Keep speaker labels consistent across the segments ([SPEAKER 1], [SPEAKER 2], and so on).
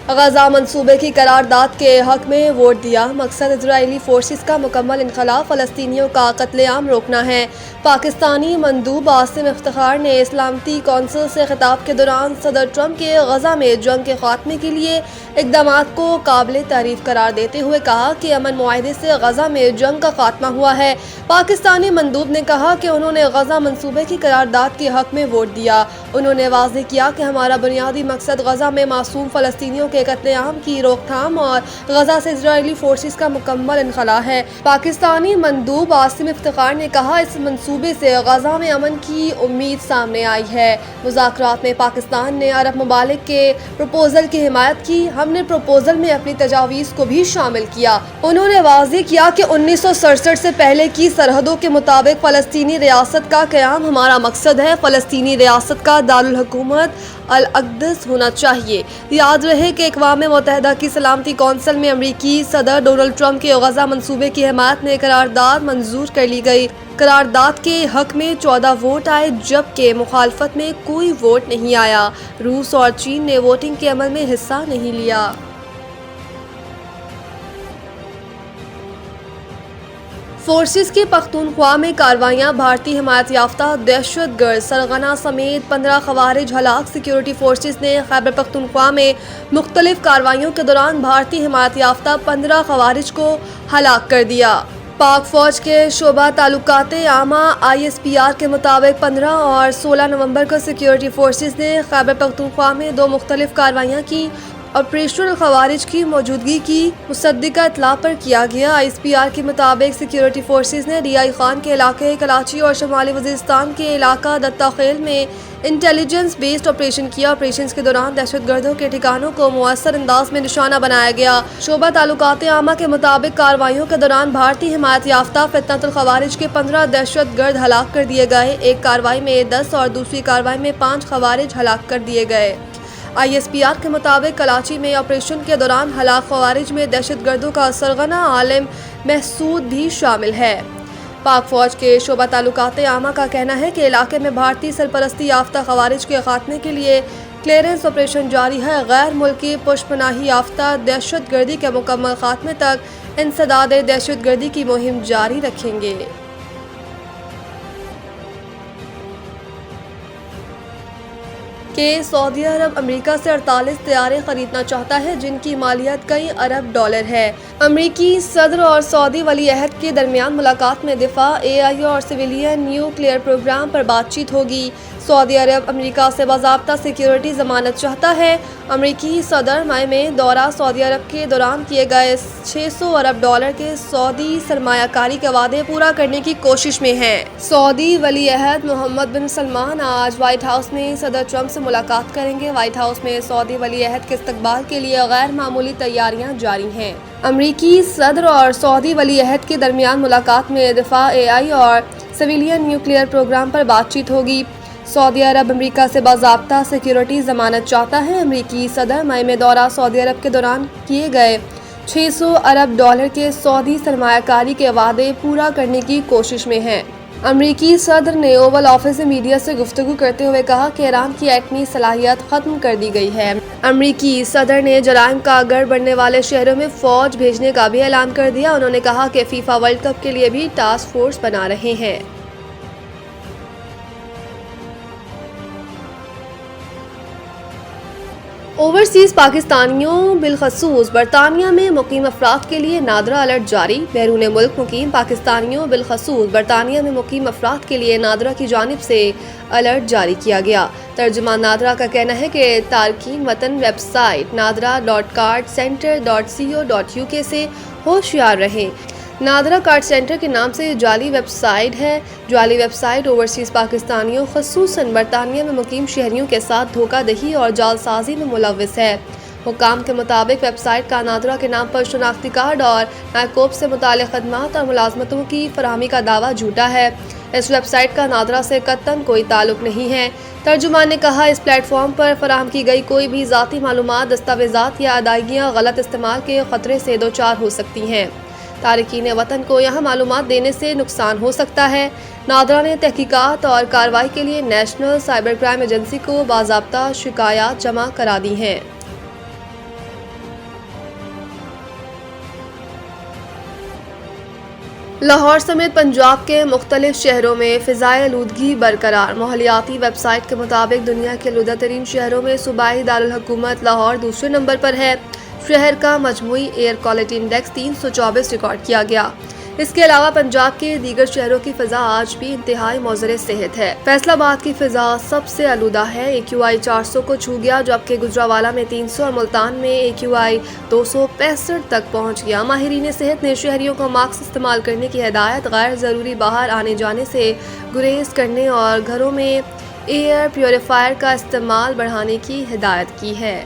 [SPEAKER 1] غزہ منصوبے کی قرارداد کے حق میں ووٹ دیا، مقصد اسرائیلی فورسز کا مکمل انخلا، فلسطینیوں کا قتل عام روکنا ہے۔ پاکستانی مندوب عاصم افتخار نے سلامتی کونسل سے خطاب کے دوران صدر ٹرمپ کے غزہ میں جنگ کے خاتمے کے لیے اقدامات کو قابل تعریف قرار دیتے ہوئے کہا کہ امن معاہدے سے غزہ میں جنگ کا خاتمہ ہوا ہے۔ پاکستانی مندوب نے کہا کہ انہوں نے غزہ منصوبے کی قرارداد کے حق میں ووٹ دیا۔ انہوں نے واضح کیا کہ ہمارا بنیادی مقصد غزہ میں معصوم فلسطینیوں کے قتل عام کی روک تھام اور غزہ سے اسرائیلی فورسز کا مکمل انخلا ہے۔ پاکستانی مندوب عاصم افتخار نے کہا اس منصوبے سے غزہ میں امن کی امید سامنے آئی ہے۔ مذاکرات میں پاکستان نے عرب ممالک کے پروپوزل کی حمایت کی۔ ہم نے پروپوزل میں اپنی تجاویز کو بھی شامل کیا۔ انہوں نے واضح کیا کہ 1967 سے پہلے کی سرحدوں کے مطابق فلسطینی ریاست کا قیام ہمارا مقصد ہے۔ فلسطینی ریاست کا دارالحکومت الاقدس ہونا چاہیے۔ یاد رہے کہ اقوام متحدہ کی سلامتی کونسل میں امریکی صدر ڈونلڈ ٹرمپ کے غزہ منصوبے کی حمایت میں قرارداد منظور کر لی گئی۔ قرارداد کے حق میں 14 ووٹ آئے جبکہ مخالفت میں کوئی ووٹ نہیں آیا۔ روس اور چین نے ووٹنگ کے عمل میں حصہ نہیں لیا۔ فورسز کی پختونخوا میں کارروائیاں، بھارتی حمایت یافتہ دہشت گرد سرغنہ سمیت 15 خوارج ہلاک۔ سیکورٹی فورسز نے خیبر پختونخوا میں مختلف کارروائیوں کے دوران بھارتی حمایت یافتہ 15 خوارج کو ہلاک کر دیا۔ پاک فوج کے شعبہ تعلقات عامہ ISPR کے مطابق 15 اور 16 نومبر کو سیکورٹی فورسز نے خیبر پختونخوا میں 2 مختلف کارروائیاں کی۔ آپریشن الخوارج کی موجودگی کی مصدقہ اطلاع پر کیا گیا۔ ISPR کے مطابق سیکورٹی فورسز نے ریائی خان کے علاقے کراچی اور شمالی وزیرستان کے علاقہ دتا خیل میں انٹیلیجنس بیسڈ آپریشن کیا۔ آپریشنز کے دوران دہشت گردوں کے ٹھکانوں کو مؤثر انداز میں نشانہ بنایا گیا۔ شعبہ تعلقات عامہ کے مطابق کارروائیوں کے دوران بھارتی حمایت یافتہ فتنۃ الخوارج کے 15 دہشت گرد ہلاک کر دیے گئے۔ ایک کارروائی میں 10 اور دوسری کارروائی میں 5 خوارج ہلاک کر دیے گئے۔ ISPR کے مطابق کراچی میں آپریشن کے دوران ہلاک خوارج میں دہشت گردوں کا سرغنہ عالم محسود بھی شامل ہے۔ پاک فوج کے شعبہ تعلقات عامہ کا کہنا ہے کہ علاقے میں بھارتی سرپرستی یافتہ خوارج کے خاتمے کے لیے کلیئرنس آپریشن جاری ہے۔ غیر ملکی پشت پناہی یافتہ دہشت گردی کے مکمل خاتمے تک انسداد دہشت گردی کی مہم جاری رکھیں گے۔ کہ سعودی عرب امریکہ سے 48 طیارے خریدنا چاہتا ہے جن کی مالیت کئی ارب ڈالر ہے۔ امریکی صدر اور سعودی ولی عہد کے درمیان ملاقات میں دفاع، AI اور سویلین نیوکلیئر پروگرام پر بات چیت ہوگی۔ سعودی عرب امریکہ سے باضابطہ سیکیورٹی ضمانت چاہتا ہے۔ امریکی صدر مئی میں دورہ سعودی عرب کے دوران کیے گئے 600 ارب ڈالر کے سعودی سرمایہ کاری کے وعدے پورا کرنے کی کوشش میں ہیں۔ سعودی ولی عہد محمد بن سلمان آج وائٹ ہاؤس میں صدر ٹرمپ سے ملاقات کریں گے۔ وائٹ ہاؤس میں سعودی ولی عہد کے استقبال کے لیے غیر معمولی تیاریاں جاری ہیں۔ امریکی صدر اور سعودی ولی عہد کے درمیان ملاقات میں دفاع، AI اور سویلین نیوکلیئر پروگرام پر بات چیت ہوگی۔ سعودی عرب امریکہ سے باضابطہ سیکیورٹی ضمانت چاہتا ہے۔ امریکی صدر مئی میں دورہ سعودی عرب کے دوران کیے گئے 600 ارب ڈالر کے سعودی سرمایہ کاری کے وعدے پورا کرنے کی کوشش میں ہیں۔ امریکی صدر نے اوول آفس میں میڈیا سے گفتگو کرتے ہوئے کہا کہ ایران کی ایٹمی صلاحیت ختم کر دی گئی ہے۔ امریکی صدر نے جرائم کا گڑھ بننے والے شہروں میں فوج بھیجنے کا بھی اعلان کر دیا۔ انہوں نے کہا کہ فیفا ورلڈ کپ کے لیے بھی ٹاسک فورس بنا رہے ہیں۔ اوورسیز پاکستانیوں بالخصوص برطانیہ میں مقیم افراد کے لیے نادرا الرٹ جاری۔ بیرون ملک مقیم پاکستانیوں بالخصوص برطانیہ میں مقیم افراد کے لیے نادرا کی جانب سے الرٹ جاری کیا گیا۔ ترجمان نادرا کا کہنا ہے کہ تارکین وطن ویب سائٹ nadra.cardcenter.co.uk سے ہوشیار رہیں۔ نادرا کارڈ سینٹر کے نام سے جعلی ویب سائٹ ہے۔ جعلی ویب سائٹ اوورسیز پاکستانیوں خصوصاً برطانیہ میں مقیم شہریوں کے ساتھ دھوکہ دہی اور جعل سازی میں ملوث ہے۔ حکام کے مطابق ویب سائٹ کا نادرا کے نام پر شناختی کارڈ اور نائکوب سے متعلق خدمات اور ملازمتوں کی فراہمی کا دعویٰ جھوٹا ہے۔ اس ویب سائٹ کا نادرا سے قطعاً کوئی تعلق نہیں ہے۔ ترجمان نے کہا اس پلیٹ فارم پر فراہم کی گئی کوئی بھی ذاتی معلومات، دستاویزات یا ادائیگیاں غلط استعمال کے خطرے سے دوچار ہو سکتی ہیں۔ تارکین وطن کو یہاں معلومات دینے سے نقصان ہو سکتا ہے۔ نادرا نے تحقیقات اور کارروائی کے لیے نیشنل سائبر کرائم ایجنسی کو باضابطہ شکایات جمع کرا دی ہیں۔ لاہور سمیت پنجاب کے مختلف شہروں میں فضائی آلودگی برقرار۔ ماحولیاتی ویب سائٹ کے مطابق دنیا کے آلودہ ترین شہروں میں صوبائی دارالحکومت لاہور دوسرے نمبر پر ہے۔ شہر کا مجموعی ایئر کوالٹی انڈیکس 324 ریکارڈ کیا گیا۔ اس کے علاوہ پنجاب کے دیگر شہروں کی فضا آج بھی انتہائی معذر صحت ہے۔ فیصل آباد کی فضا سب سے آلودہ ہے، AQI 400 کو چھو گیا، جبکہ گجرانوالہ میں 300 اور ملتان میں AQI 265 تک پہنچ گیا۔ ماہرین صحت نے شہریوں کو ماسک استعمال کرنے کی ہدایت، غیر ضروری باہر آنے جانے سے گریز کرنے اور گھروں میں ایئر پیوریفائر کا استعمال بڑھانے کی ہدایت کی ہے۔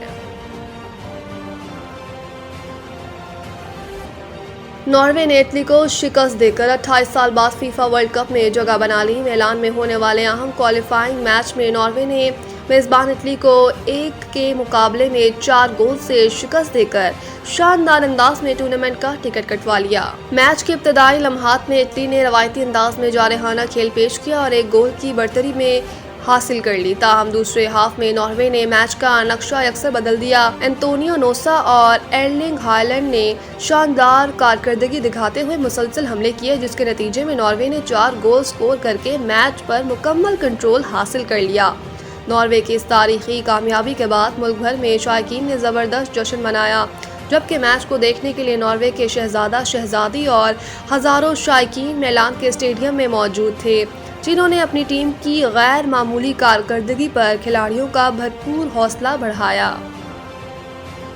[SPEAKER 1] ناروے نے اٹلی کو شکست دے کر 28 سال بعد فیفا ورلڈ کپ میں جگہ بنا لی۔ میلان میں ہونے والے اہم کوالیفائنگ میچ میں ناروے نے میزبان اٹلی کو 1 کے مقابلے میں 4 گول سے شکست دے کر شاندار انداز میں ٹورنامنٹ کا ٹکٹ کٹوا لیا۔ میچ کے ابتدائی لمحات میں اٹلی نے روایتی انداز میں جارحانہ کھیل پیش کیا اور 1 گول کی برتری میں حاصل کر لی، تاہم دوسرے ہاف میں ناروے نے میچ کا نقشہ یکسر بدل دیا۔ انطونیو نوسا اور ایرلنگ ہالینڈ نے شاندار کارکردگی دکھاتے ہوئے مسلسل حملے کیے، جس کے نتیجے میں ناروے نے 4 گول سکور کر کے میچ پر مکمل کنٹرول حاصل کر لیا۔ ناروے کی اس تاریخی کامیابی کے بعد ملک بھر میں شائقین نے زبردست جشن منایا، جبکہ میچ کو دیکھنے کے لیے ناروے کے شہزادہ شہزادی اور ہزاروں شائقین میلان کے اسٹیڈیم میں موجود تھے، جنہوں نے اپنی ٹیم کی غیر معمولی کارکردگی پر کھلاڑیوں کا بھرپور حوصلہ بڑھایا۔